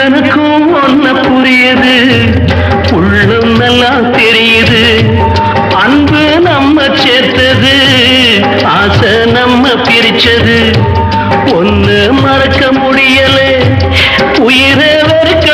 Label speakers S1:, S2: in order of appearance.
S1: எனக்கும் ஒன்ன புரியுது, உள்ளம் நல்லா தெரியுது. அன்பு நம்ம சேர்த்தது, ஆசை நம்ம பிரிச்சது. ஒண்ணு மறக்க முடியல, உயிரை வெறுக்க